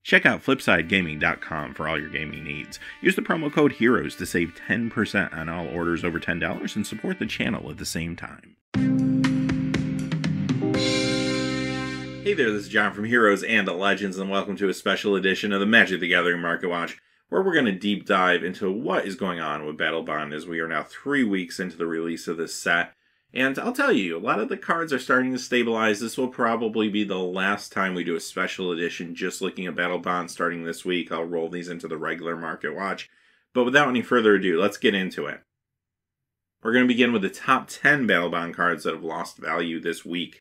Check out FlipsideGaming.com for all your gaming needs. Use the promo code HEROES to save 10% on all orders over $10 and support the channel at the same time. Hey there, this is John from Heroes and Legends, and welcome to a special edition of the Magic the Gathering Market Watch, where we're going to deep dive into what is going on with Battlebond as we are now 3 weeks into the release of this set. And I'll tell you, a lot of the cards are starting to stabilize. This will probably be the last time we do a special edition just looking at Battlebond starting this week. I'll roll these into the regular Market Watch. But without any further ado, let's get into it. We're going to begin with the top 10 Battlebond cards that have lost value this week.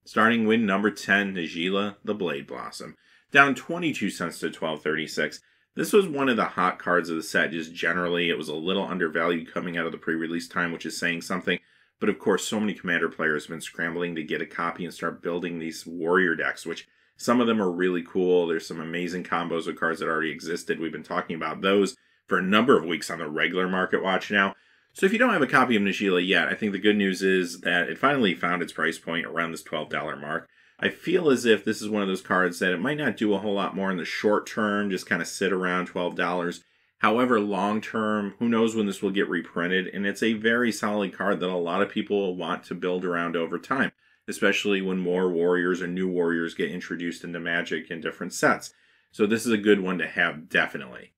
Starting with number 10, Najeela the Blade Blossom. Down 22 cents to $12.36. This was one of the hot cards of the set, just generally. It was a little undervalued coming out of the pre-release time, which is saying something. But of course, so many Commander players have been scrambling to get a copy and start building these Warrior decks, which some of them are really cool. There's some amazing combos of cards that already existed. We've been talking about those for a number of weeks on the regular Market Watch now. So if you don't have a copy of Najeela yet, I think the good news is that it finally found its price point around this $12 mark. I feel as if this is one of those cards that it might not do a whole lot more in the short term, just kind of sit around $12. However, long term, who knows when this will get reprinted, and it's a very solid card that a lot of people will want to build around over time, especially when more Warriors or new Warriors get introduced into Magic in different sets. So this is a good one to have, definitely.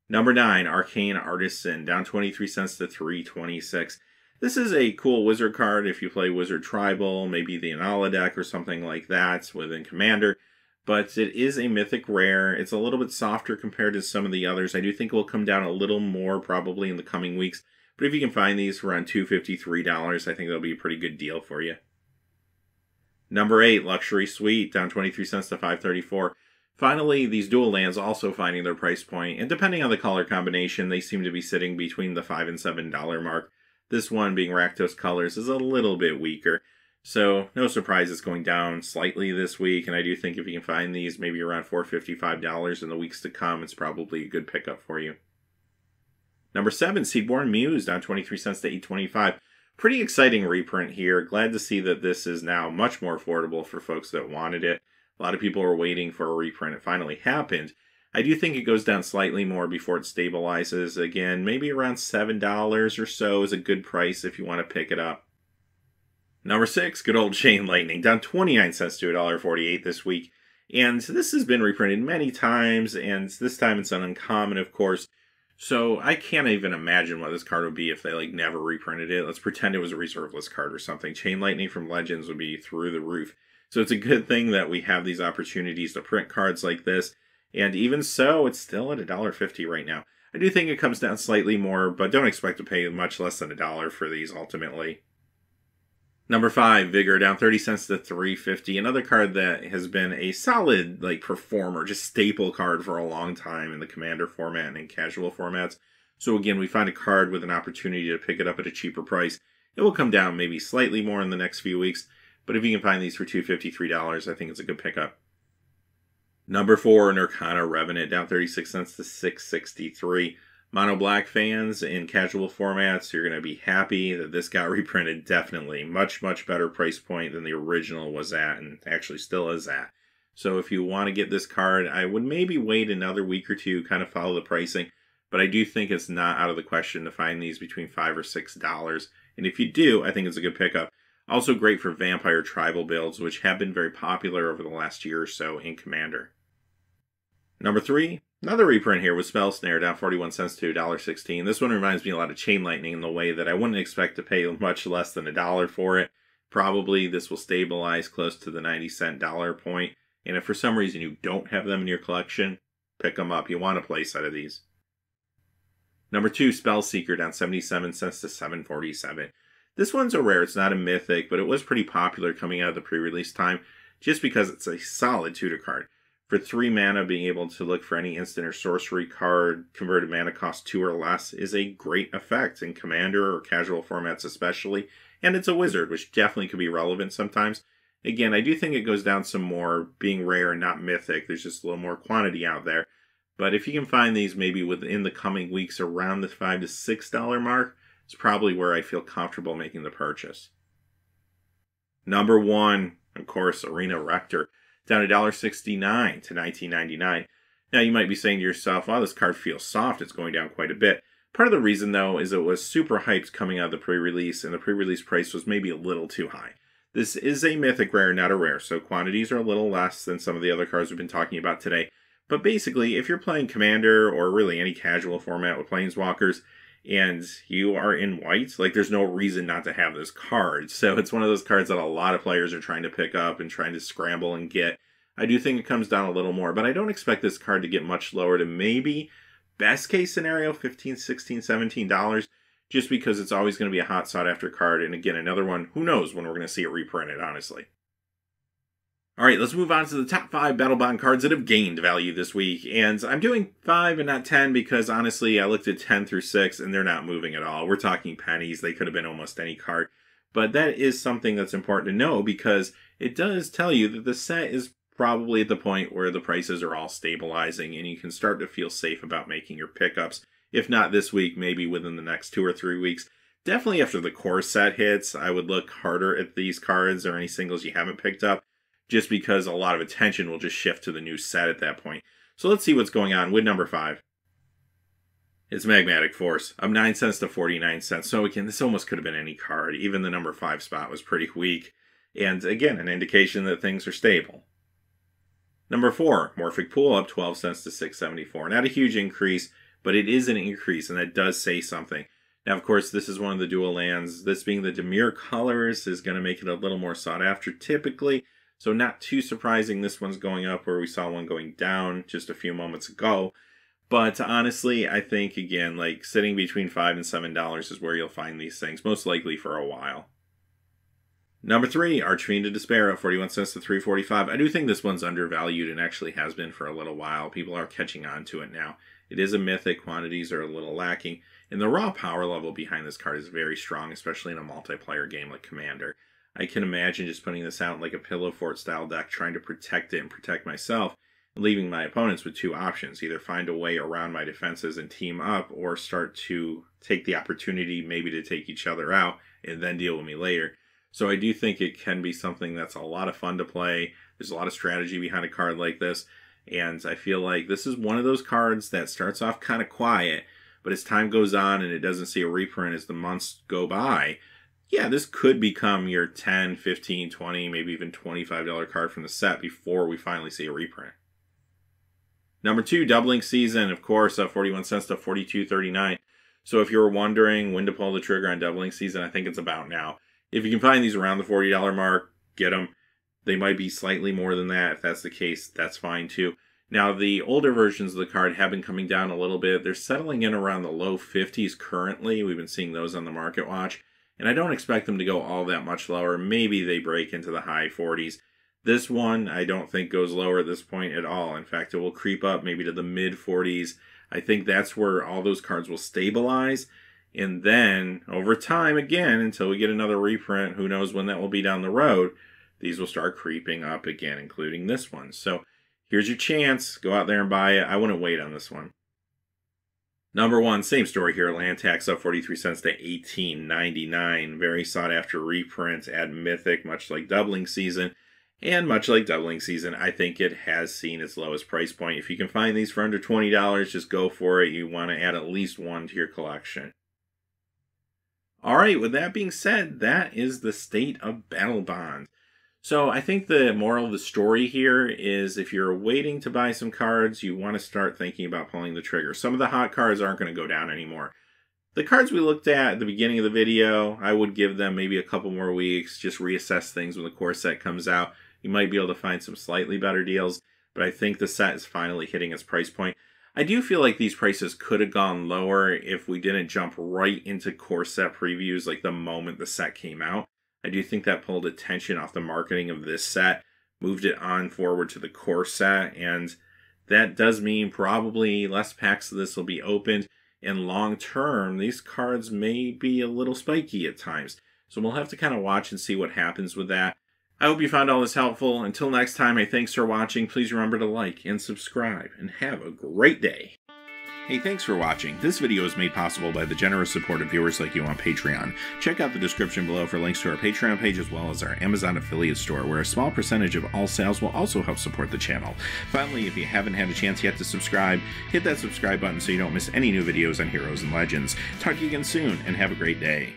Number 9, Arcane Artisan, down 23 cents to $3.26. This is a cool Wizard card if you play Wizard Tribal, maybe the Inala deck or something like that within Commander. But it is a mythic rare. It's a little bit softer compared to some of the others. I do think it will come down a little more probably in the coming weeks. But if you can find these for around $2.50, $3, I think that'll be a pretty good deal for you. Number 8, Luxury Suite, down 23 cents to $5.34. Finally, these dual lands also finding their price point. And depending on the color combination, they seem to be sitting between the $5 and $7 mark. This one, being Rakdos Colors, is a little bit weaker. So, no surprise it's going down slightly this week. And I do think if you can find these maybe around $4.50, $5 in the weeks to come, it's probably a good pickup for you. Number 7, Seedborn Muse, down 23 cents to $8.25. Pretty exciting reprint here. Glad to see that this is now much more affordable for folks that wanted it. A lot of people were waiting for a reprint. It finally happened. I do think it goes down slightly more before it stabilizes. Again, maybe around $7 or so is a good price if you want to pick it up. Number 6, good old Chain Lightning, down 29 cents to $1.48 this week. And this has been reprinted many times, and this time it's an uncommon, of course. So I can't even imagine what this card would be if they never reprinted it. Let's pretend it was a reserve list card or something. Chain Lightning from Legends would be through the roof. So it's a good thing that we have these opportunities to print cards like this. And even so, it's still at $1.50 right now. I do think it comes down slightly more, but don't expect to pay much less than $1 for these ultimately. Number 5, Vigor, down 30 cents to $3.50. Another card that has been a solid performer, just staple card for a long time in the Commander format and in casual formats. So again, we find a card with an opportunity to pick it up at a cheaper price. It will come down maybe slightly more in the next few weeks, but if you can find these for $2.50, $3, I think it's a good pickup. Number 4, Nurkana Revenant, down 36 cents to $6.63. Mono Black fans in casual formats, you're going to be happy that this got reprinted, definitely. Much, much better price point than the original was at, and actually still is at. So if you want to get this card, I would maybe wait another week or two, kind of follow the pricing. But I do think it's not out of the question to find these between $5 or $6. And if you do, I think it's a good pickup. Also great for Vampire Tribal builds, which have been very popular over the last year or so in Commander. Number 3, another reprint here with Spell Snare, down 41 cents to $1.16. This one reminds me a lot of Chain Lightning in the way that I wouldn't expect to pay much less than $1 for it. Probably this will stabilize close to the 90-cent dollar point. And if for some reason you don't have them in your collection, pick them up. You want a play set of these. Number 2, Spellseeker, down 77 cents to $7.47. This one's a rare. It's not a mythic, but it was pretty popular coming out of the pre-release time just because it's a solid tutor card. For 3 mana, being able to look for any instant or sorcery card, converted mana cost 2 or less, is a great effect in Commander or casual formats especially. And it's a wizard, which definitely could be relevant sometimes. Again, I do think it goes down some more, being rare and not mythic. There's just a little more quantity out there. But if you can find these maybe within the coming weeks around the $5 to $6 mark, it's probably where I feel comfortable making the purchase. Number 1, of course, Arena Rector. down $1.69 to $19.99. Now, you might be saying to yourself, wow, this card feels soft. It's going down quite a bit. Part of the reason, though, is it was super hyped coming out of the pre-release, and the pre-release price was maybe a little too high. This is a mythic rare, not a rare, so quantities are a little less than some of the other cards we've been talking about today. But basically, if you're playing Commander or really any casual format with Planeswalkers, and you are in white, like, there's no reason not to have this card. So it's one of those cards that a lot of players are trying to pick up and trying to scramble and get. I do think it comes down a little more, but I don't expect this card to get much lower to maybe, best case scenario, $15, $16, $17, just because it's always going to be a hot sought after card. And again, another one, who knows when we're going to see it reprinted, honestly. All right, let's move on to the top 5 Battlebond cards that have gained value this week. And I'm doing 5 and not 10 because, honestly, I looked at 10 through 6 and they're not moving at all. We're talking pennies. They could have been almost any card. But that is something that's important to know because it does tell you that the set is probably at the point where the prices are all stabilizing and you can start to feel safe about making your pickups. If not this week, maybe within the next 2 or 3 weeks. Definitely after the core set hits, I would look harder at these cards or any singles you haven't picked up, just because a lot of attention will just shift to the new set at that point. So let's see what's going on with number 5. It's Magmatic Force, up 9 cents to 49 cents. So again, this almost could have been any card. Even the number 5 spot was pretty weak. And again, an indication that things are stable. Number 4, Morphic Pool, up 12 cents to 6.74. Not a huge increase, but it is an increase, and that does say something. Now, of course, this is one of the dual lands. This being the Dimir colors is going to make it a little more sought after typically. So not too surprising this one's going up where we saw one going down just a few moments ago. But honestly, I think, again, like sitting between $5 and $7 is where you'll find these things, most likely for a while. Number 3, Archfiend of Despair, at 41 cents to 3.45. I do think this one's undervalued and actually has been for a little while. People are catching on to it now. It is a mythic. Quantities are a little lacking. And the raw power level behind this card is very strong, especially in a multiplayer game like Commander. I can imagine just putting this out like a Pillow Fort style deck, trying to protect it and protect myself, leaving my opponents with 2 options. Either find a way around my defenses and team up, or start to take the opportunity maybe to take each other out and then deal with me later. So I do think it can be something that's a lot of fun to play. There's a lot of strategy behind a card like this. And I feel like this is one of those cards that starts off kind of quiet, but as time goes on and it doesn't see a reprint as the months go by, yeah, this could become your $10, $15, $20, maybe even $25 card from the set before we finally see a reprint. Number 2, Doubling Season, of course, up 41 cents to 42.39. So if you were wondering when to pull the trigger on Doubling Season, I think it's about now. If you can find these around the $40 mark, get them. They might be slightly more than that. If that's the case, that's fine too. Now, the older versions of the card have been coming down a little bit. They're settling in around the low 50s currently. We've been seeing those on the Market Watch. And I don't expect them to go all that much lower. Maybe they break into the high 40s. This one, I don't think goes lower at this point at all. In fact, it will creep up maybe to the mid 40s. I think that's where all those cards will stabilize. And then, over time, again, until we get another reprint, who knows when that will be down the road, these will start creeping up again, including this one. So, here's your chance. Go out there and buy it. I wouldn't wait on this one. Number 1, same story here. Land tax up 43 cents to $18.99. Very sought after reprint. Add Mythic, much like Doubling Season. And much like Doubling Season, I think it has seen its lowest price point. If you can find these for under $20, just go for it. You want to add at least one to your collection. Alright, with that being said, that is the state of Battlebond. So I think the moral of the story here is if you're waiting to buy some cards, you want to start thinking about pulling the trigger. Some of the hot cards aren't going to go down anymore. The cards we looked at the beginning of the video, I would give them maybe a couple more weeks, just reassess things when the core set comes out. You might be able to find some slightly better deals, but I think the set is finally hitting its price point. I do feel like these prices could have gone lower if we didn't jump right into core set previews like the moment the set came out. I do think that pulled attention off the marketing of this set, moved it on forward to the core set, and that does mean probably less packs of this will be opened, and long term, these cards may be a little spiky at times. So we'll have to kind of watch and see what happens with that. I hope you found all this helpful. Until next time, thanks for watching. Please remember to like and subscribe, and have a great day. Hey, thanks for watching. This video is made possible by the generous support of viewers like you on Patreon. Check out the description below for links to our Patreon page as well as our Amazon affiliate store, where a small percentage of all sales will also help support the channel. Finally, if you haven't had a chance yet to subscribe, hit that subscribe button so you don't miss any new videos on Heroes and Legends. Talk to you again soon, and have a great day.